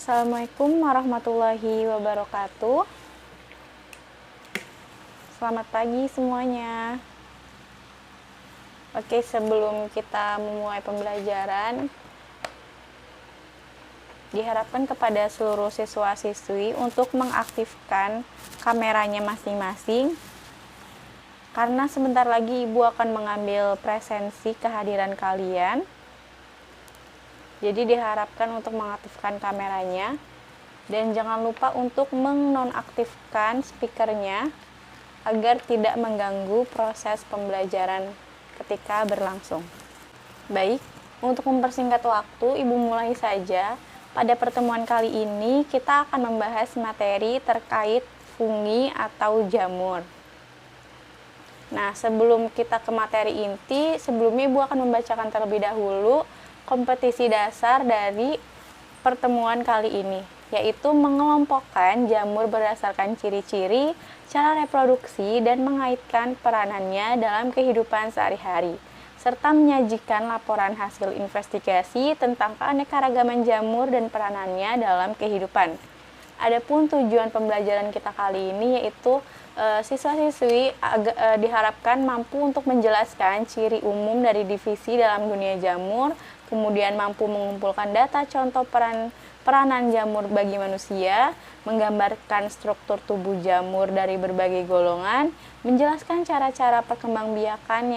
Assalamualaikum warahmatullahi wabarakatuh. Selamat pagi semuanya. Oke, sebelum kita memulai pembelajaran, diharapkan kepada seluruh siswa-siswi untuk mengaktifkan kameranya masing-masing, karena sebentar lagi Ibu akan mengambil presensi kehadiran kalian. Jadi diharapkan untuk mengaktifkan kameranya, dan jangan lupa untuk menonaktifkan speakernya agar tidak mengganggu proses pembelajaran ketika berlangsung. Baik, untuk mempersingkat waktu, Ibu mulai saja. Pada pertemuan kali ini kita akan membahas materi terkait fungi atau jamur. Nah, sebelum kita ke materi inti, sebelumnya Ibu akan membacakan terlebih dahulu kompetisi dasar dari pertemuan kali ini, yaitu mengelompokkan jamur berdasarkan ciri-ciri, cara reproduksi, dan mengaitkan peranannya dalam kehidupan sehari-hari, serta menyajikan laporan hasil investigasi tentang keanekaragaman jamur dan peranannya dalam kehidupan. Adapun tujuan pembelajaran kita kali ini yaitu siswa-siswi diharapkan mampu untuk menjelaskan ciri umum dari divisi dalam dunia jamur, kemudian mampu mengumpulkan data contoh peranan jamur bagi manusia, menggambarkan struktur tubuh jamur dari berbagai golongan, menjelaskan cara-cara perkembangbiakan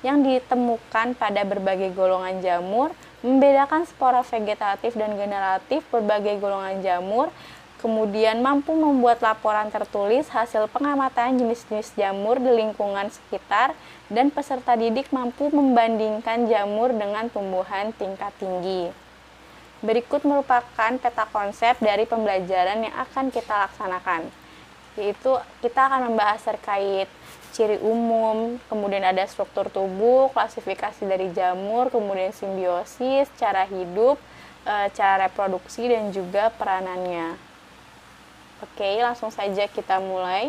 yang ditemukan pada berbagai golongan jamur, membedakan spora vegetatif dan generatif berbagai golongan jamur, kemudian mampu membuat laporan tertulis hasil pengamatan jenis-jenis jamur di lingkungan sekitar, dan peserta didik mampu membandingkan jamur dengan tumbuhan tingkat tinggi. Berikut merupakan peta konsep dari pembelajaran yang akan kita laksanakan, yaitu kita akan membahas terkait ciri umum, kemudian ada struktur tubuh, klasifikasi dari jamur, kemudian simbiosis, cara hidup, cara reproduksi, dan juga peranannya. Oke, langsung saja kita mulai.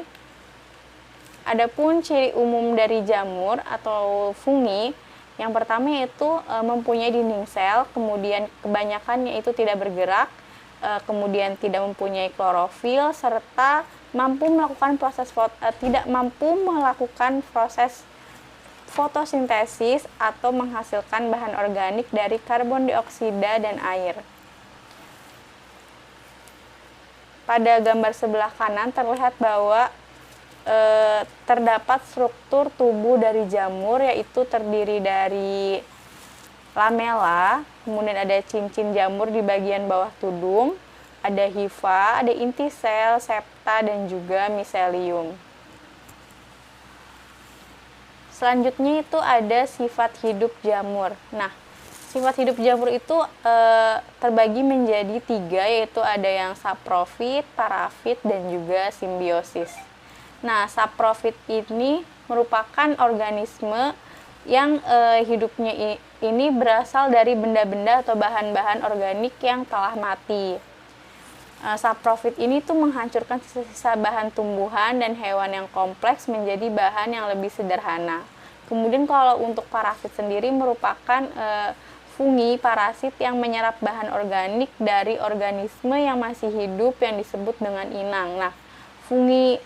Adapun ciri umum dari jamur atau fungi, yang pertama yaitu mempunyai dinding sel, kemudian kebanyakannya itu tidak bergerak, kemudian tidak mempunyai klorofil, serta tidak mampu melakukan proses fotosintesis atau menghasilkan bahan organik dari karbon dioksida dan air. Pada gambar sebelah kanan terlihat bahwa terdapat struktur tubuh dari jamur, yaitu terdiri dari lamela, kemudian ada cincin jamur di bagian bawah tudung, ada hifa, ada inti sel, septa, dan juga miselium. Selanjutnya itu ada sifat hidup jamur. Nah, sifat hidup jamur itu terbagi menjadi 3, yaitu ada yang saprofit, parafit, dan juga simbiosis. Nah, saprofit ini merupakan organisme yang hidupnya ini berasal dari benda-benda atau bahan-bahan organik yang telah mati. Saprofit ini tuh menghancurkan sisa-sisa bahan tumbuhan dan hewan yang kompleks menjadi bahan yang lebih sederhana. Kemudian kalau untuk parafit sendiri merupakan fungi parasit yang menyerap bahan organik dari organisme yang masih hidup yang disebut dengan inang. Nah, fungi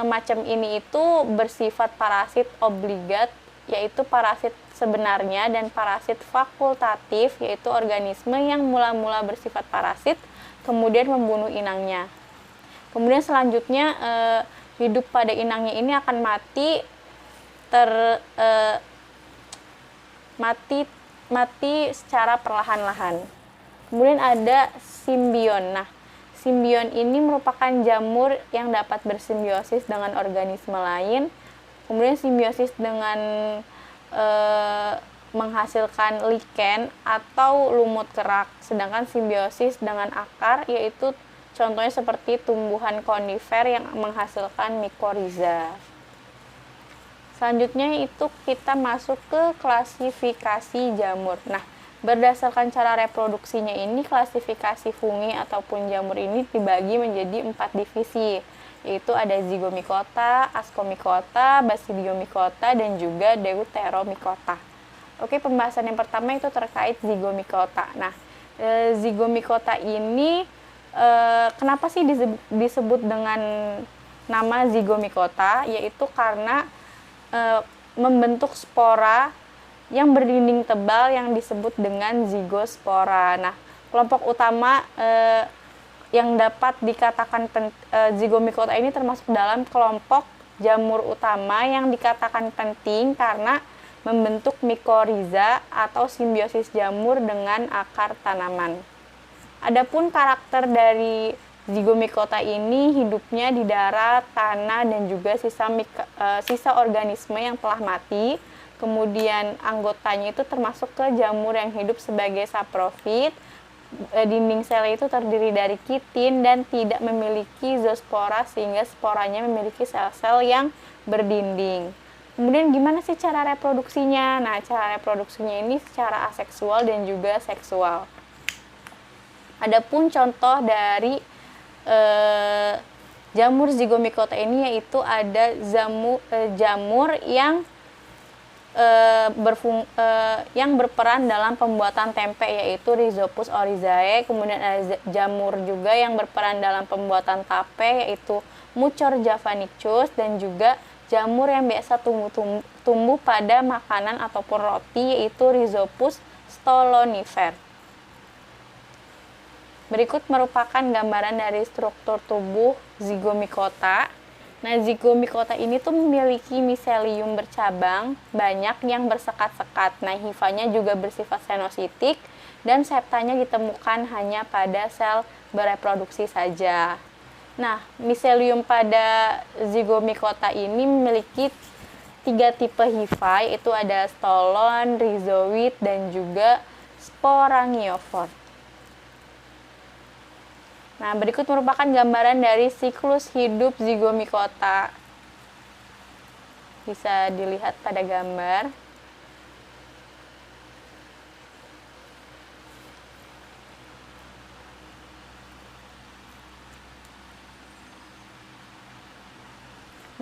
macam ini itu bersifat parasit obligat, yaitu parasit sebenarnya, dan parasit fakultatif, yaitu organisme yang mula-mula bersifat parasit kemudian membunuh inangnya. Kemudian selanjutnya hidup pada inangnya ini akan mati secara perlahan-lahan. Kemudian ada simbion. Nah, simbion ini merupakan jamur yang dapat bersimbiosis dengan organisme lain. Kemudian simbiosis dengan menghasilkan lichen atau lumut kerak. Sedangkan simbiosis dengan akar, yaitu contohnya seperti tumbuhan konifer yang menghasilkan mikoriza. Selanjutnya itu kita masuk ke klasifikasi jamur. Nah, berdasarkan cara reproduksinya ini, klasifikasi fungi ataupun jamur ini dibagi menjadi 4 divisi, yaitu ada zygomicota, ascomycota, basidiomycota, dan juga deuteromycota. Oke, pembahasan yang pertama itu terkait zygomicota. Nah, Zygomicota ini kenapa sih disebut dengan nama Zygomicota? Yaitu karena membentuk spora yang berdinding tebal yang disebut dengan zigospora. Nah, kelompok utama yang dapat dikatakan Zygomicota ini termasuk dalam kelompok jamur utama yang dikatakan penting karena membentuk mikoriza atau simbiosis jamur dengan akar tanaman. Adapun karakter dari Zygomicota ini hidupnya di darat, tanah, dan juga sisa organisme yang telah mati. Kemudian anggotanya itu termasuk ke jamur yang hidup sebagai saprofit. Dinding sel itu terdiri dari kitin dan tidak memiliki zoospora sehingga sporanya memiliki sel-sel yang berdinding. Kemudian gimana sih cara reproduksinya? Nah, cara reproduksinya ini secara aseksual dan juga seksual. Adapun contoh dari jamur Zygomicota ini yaitu ada jamur yang berperan dalam pembuatan tempe yaitu Rhizopus oryzae. Kemudian ada jamur juga yang berperan dalam pembuatan tape yaitu Mucor javanicus, dan juga jamur yang biasa tumbuh pada makanan ataupun roti yaitu Rhizopus stolonifer. Berikut merupakan gambaran dari struktur tubuh Zygomicota. Nah, Zygomicota ini tuh memiliki miselium bercabang banyak yang bersekat-sekat. Nah, hifanya juga bersifat senositik dan septanya ditemukan hanya pada sel bereproduksi saja. Nah, miselium pada Zygomicota ini memiliki 3 tipe hifa, yaitu ada stolon, rhizoid, dan juga sporangiofor. Nah, berikut merupakan gambaran dari siklus hidup Zygomicota. Bisa dilihat pada gambar.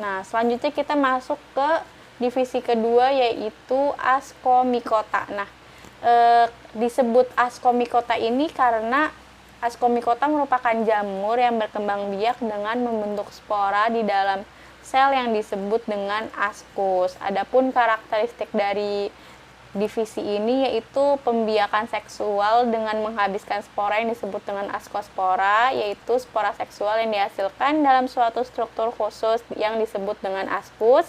Nah, selanjutnya kita masuk ke divisi kedua yaitu Ascomycota. Nah, disebut Ascomycota ini karena Ascomycota merupakan jamur yang berkembang biak dengan membentuk spora di dalam sel yang disebut dengan ascus. Adapun karakteristik dari divisi ini yaitu pembiakan seksual dengan menghabiskan spora yang disebut dengan ascospora, yaitu spora seksual yang dihasilkan dalam suatu struktur khusus yang disebut dengan ascus,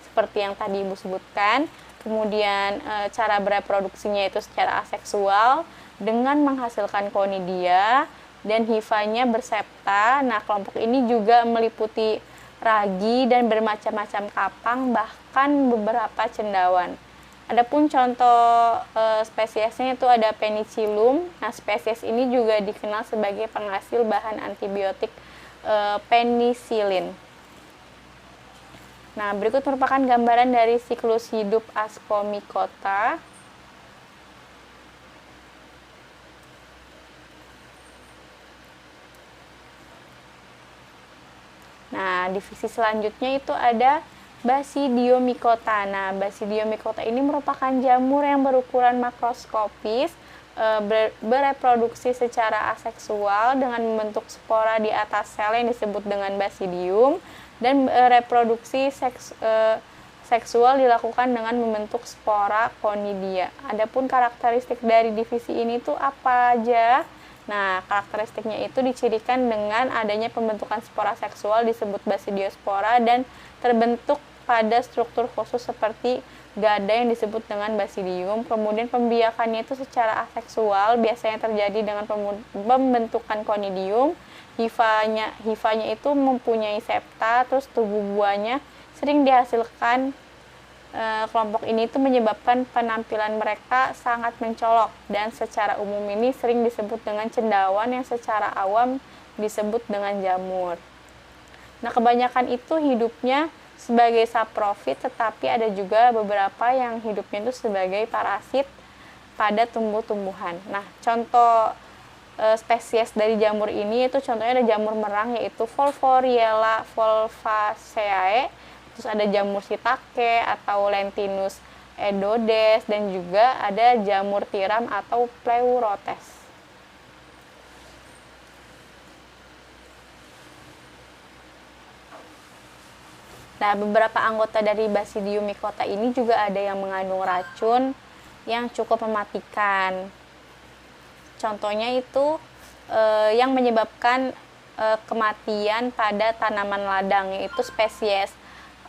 seperti yang tadi Ibu sebutkan. Kemudian cara bereproduksinya itu secara aseksual dengan menghasilkan konidia dan hifanya bersepta. Nah, kelompok ini juga meliputi ragi dan bermacam-macam kapang, bahkan beberapa cendawan. Adapun contoh spesiesnya itu ada Penicillium. Nah, spesies ini juga dikenal sebagai penghasil bahan antibiotik penisilin. Nah, berikut merupakan gambaran dari siklus hidup Ascomycota. Nah, divisi selanjutnya itu ada Basidiomycota. Nah, Basidiomycota ini merupakan jamur yang berukuran makroskopis, bereproduksi secara aseksual dengan membentuk spora di atas sel yang disebut dengan basidium, dan reproduksi seksual dilakukan dengan membentuk spora konidia. Adapun karakteristik dari divisi ini tuh apa aja? Nah, karakteristiknya itu dicirikan dengan adanya pembentukan spora seksual disebut basidiospora dan terbentuk pada struktur khusus seperti gada yang disebut dengan basidium. Kemudian pembiakannya itu secara aseksual biasanya terjadi dengan pembentukan konidium. Hifanya itu mempunyai septa, terus tubuh buahnya sering dihasilkan. Kelompok ini itu menyebabkan penampilan mereka sangat mencolok dan secara umum ini sering disebut dengan cendawan yang secara awam disebut dengan jamur. Nah, kebanyakan itu hidupnya sebagai saprofit, tetapi ada juga beberapa yang hidupnya itu sebagai parasit pada tumbuh-tumbuhan. Nah, contoh spesies dari jamur ini itu contohnya ada jamur merang yaitu Volvoriella volvaceae, terus ada jamur shiitake atau Lentinus edodes, dan juga ada jamur tiram atau Pleurotes. Nah, beberapa anggota dari Basidium mycota ini juga ada yang mengandung racun yang cukup mematikan. Contohnya itu yang menyebabkan kematian pada tanaman ladang, yaitu spesies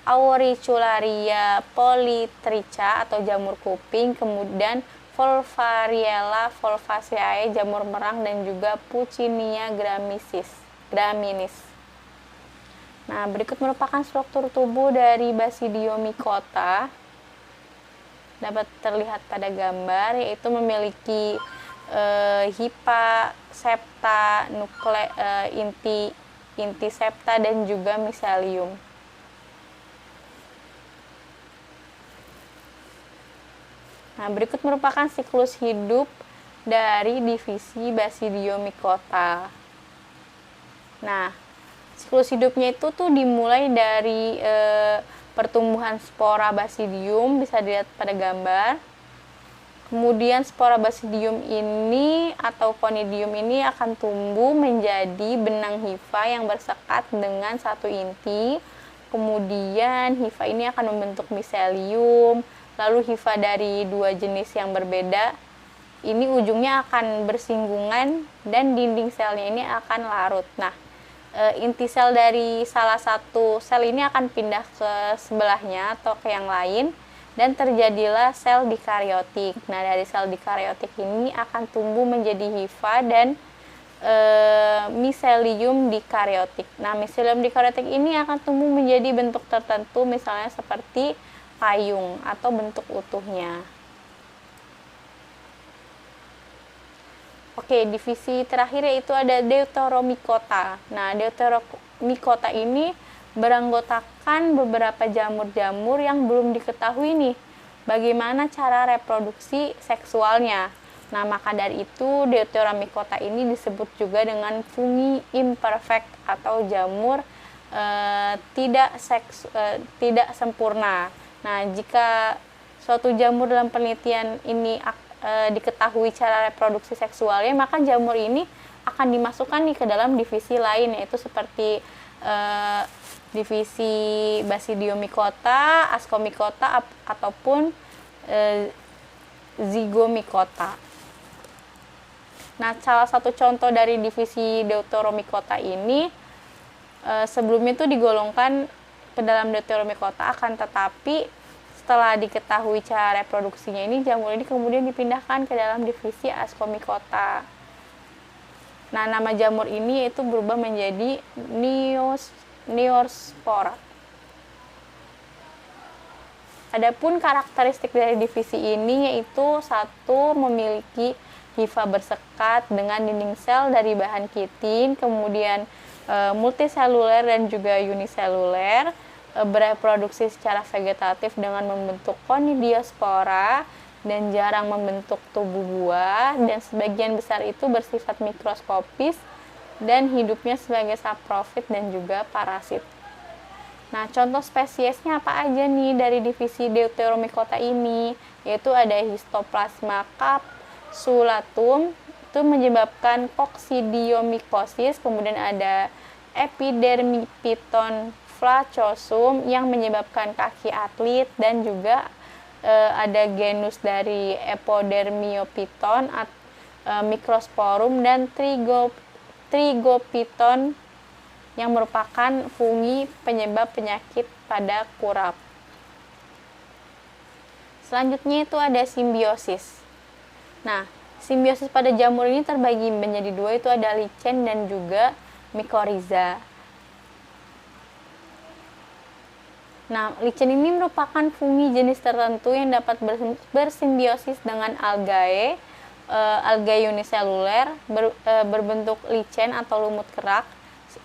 Auricularia polytricha atau jamur kuping, kemudian Volvariella volvaceae jamur merang, dan juga Puccinia graminis. Nah, berikut merupakan struktur tubuh dari Basidium mycota. Dapat terlihat pada gambar, yaitu memiliki hipa, septa, inti septa, dan juga miselium. Nah, berikut merupakan siklus hidup dari divisi Basidium mycota. Nah, siklus hidupnya itu tuh dimulai dari pertumbuhan spora Basidium, bisa dilihat pada gambar. Kemudian spora Basidium ini atau Conidium ini akan tumbuh menjadi benang hifa yang bersekat dengan satu inti. Kemudian hifa ini akan membentuk miselium. Lalu hifa dari dua jenis yang berbeda ini ujungnya akan bersinggungan dan dinding selnya ini akan larut. Nah, inti sel dari salah satu sel ini akan pindah ke sebelahnya atau ke yang lain, dan terjadilah sel dikariotik. Nah, dari sel dikariotik ini akan tumbuh menjadi hifa dan miselium dikariotik. Nah, miselium dikariotik ini akan tumbuh menjadi bentuk tertentu, misalnya seperti payung atau bentuk utuhnya. Oke, divisi terakhir yaitu ada Deuteromycota. Nah, Deuteromycota ini beranggotakan beberapa jamur-jamur yang belum diketahui nih bagaimana cara reproduksi seksualnya. Nah, maka dari itu Deuteromycota ini disebut juga dengan fungi imperfect atau jamur tidak sempurna. Nah, jika suatu jamur dalam penelitian ini diketahui cara reproduksi seksualnya, maka jamur ini akan dimasukkan nih ke dalam divisi lain, yaitu seperti divisi Basidium mycota, Ascomycota, ataupun Zygomycota. Nah, salah satu contoh dari divisi Deuteromycota ini sebelumnya itu digolongkan ke dalam Deuteromycota, akan tetapi setelah diketahui cara reproduksinya ini, jamur ini kemudian dipindahkan ke dalam divisi Ascomycota. Nah, nama jamur ini itu berubah menjadi Neospora. Adapun karakteristik dari divisi ini yaitu satu, memiliki hifa bersekat dengan dinding sel dari bahan kitin, kemudian multiseluler dan juga uniseluler, bereproduksi secara vegetatif dengan membentuk conidiospora dan jarang membentuk tubuh buah, dan sebagian besar itu bersifat mikroskopis dan hidupnya sebagai saprofit dan juga parasit. Nah, contoh spesiesnya apa aja nih dari divisi Deuteromycota ini? Yaitu ada Histoplasma capsulatum, itu menyebabkan coccidiomycosis, kemudian ada Epidermiphyton flacosum yang menyebabkan kaki atlet, dan juga ada genus dari Epodermiophyton, Microsporum, dan Trigophyton yang merupakan fungi penyebab penyakit pada kurap. Selanjutnya itu ada simbiosis. Nah, simbiosis pada jamur ini terbagi menjadi dua, itu ada lichen dan juga mycorrhiza. Nah, lichen ini merupakan fungi jenis tertentu yang dapat bersimbiosis dengan algae uniseluler berbentuk lichen atau lumut kerak,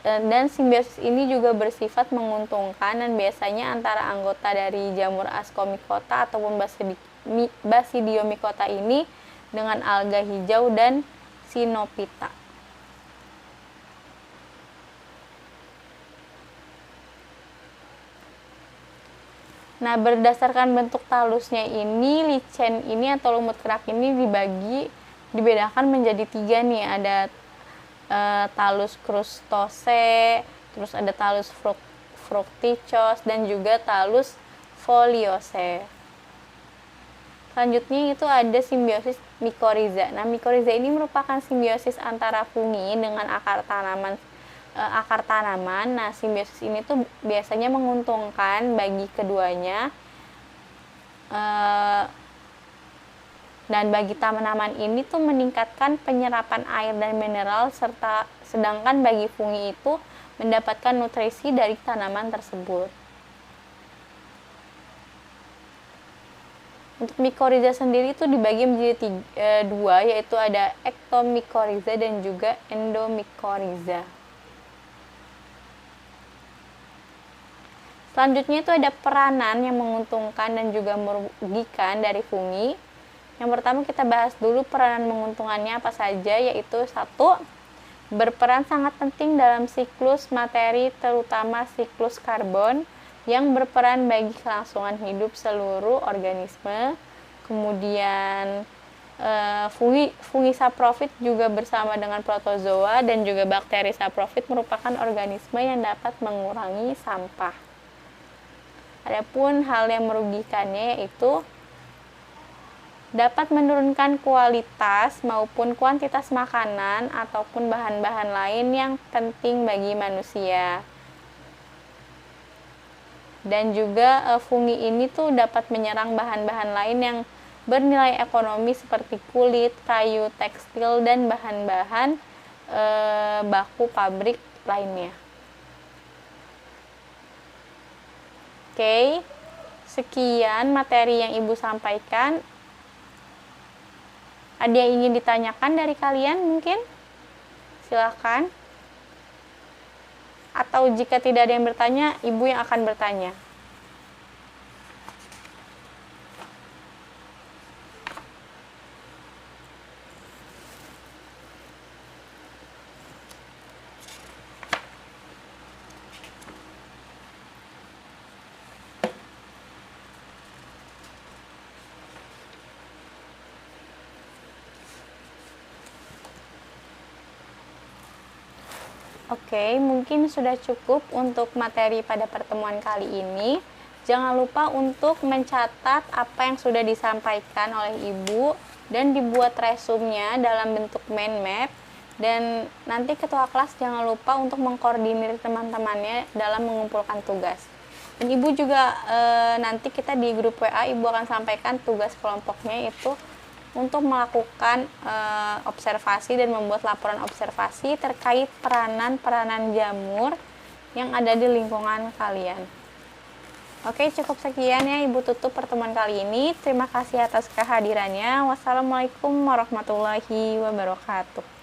dan simbiosis ini juga bersifat menguntungkan, dan biasanya antara anggota dari jamur Ascomycota ataupun Basidium mycota ini dengan alga hijau dan Cynophyta. Nah, berdasarkan bentuk talusnya ini, lichen ini atau lumut kerak ini dibedakan menjadi tiga nih. Ada talus crustose, terus ada talus fructiceae, dan juga Thallus foliose. Selanjutnya itu ada simbiosis mikoriza. Nah, mikoriza ini merupakan simbiosis antara fungi dengan akar tanaman. Nah, simbiosis ini tuh biasanya menguntungkan bagi keduanya. Dan bagi tanaman ini tuh meningkatkan penyerapan air dan mineral, sedangkan bagi fungi itu mendapatkan nutrisi dari tanaman tersebut. Untuk mikoriza sendiri itu dibagi menjadi dua, yaitu ada ektomikoriza dan juga endomikoriza. Selanjutnya itu ada peranan yang menguntungkan dan juga merugikan dari fungi. Yang pertama kita bahas dulu peranan menguntungkannya apa saja, yaitu 1. Berperan sangat penting dalam siklus materi, terutama siklus karbon, yang berperan bagi kelangsungan hidup seluruh organisme. Kemudian fungi saprofit juga bersama dengan protozoa dan juga bakteri saprofit merupakan organisme yang dapat mengurangi sampah. Adapun hal yang merugikannya yaitu dapat menurunkan kualitas maupun kuantitas makanan ataupun bahan-bahan lain yang penting bagi manusia. Dan juga fungi ini tuh dapat menyerang bahan-bahan lain yang bernilai ekonomi seperti kulit, kayu, tekstil, dan bahan-bahan baku pabrik lainnya. Oke, sekian materi yang Ibu sampaikan. Ada yang ingin ditanyakan dari kalian mungkin? Silakan. Atau jika tidak ada yang bertanya, Ibu yang akan bertanya. Oke, mungkin sudah cukup untuk materi pada pertemuan kali ini. Jangan lupa untuk mencatat apa yang sudah disampaikan oleh Ibu dan dibuat resumenya dalam bentuk mind map. Dan nanti ketua kelas jangan lupa untuk mengkoordinir teman-temannya dalam mengumpulkan tugas. Dan Ibu juga nanti kita di grup WA Ibu akan sampaikan tugas kelompoknya itu untuk melakukan observasi dan membuat laporan observasi terkait peranan-peranan jamur yang ada di lingkungan kalian. Oke, cukup sekian ya Ibu tutup pertemuan kali ini. Terima kasih atas kehadirannya. Wassalamualaikum warahmatullahi wabarakatuh.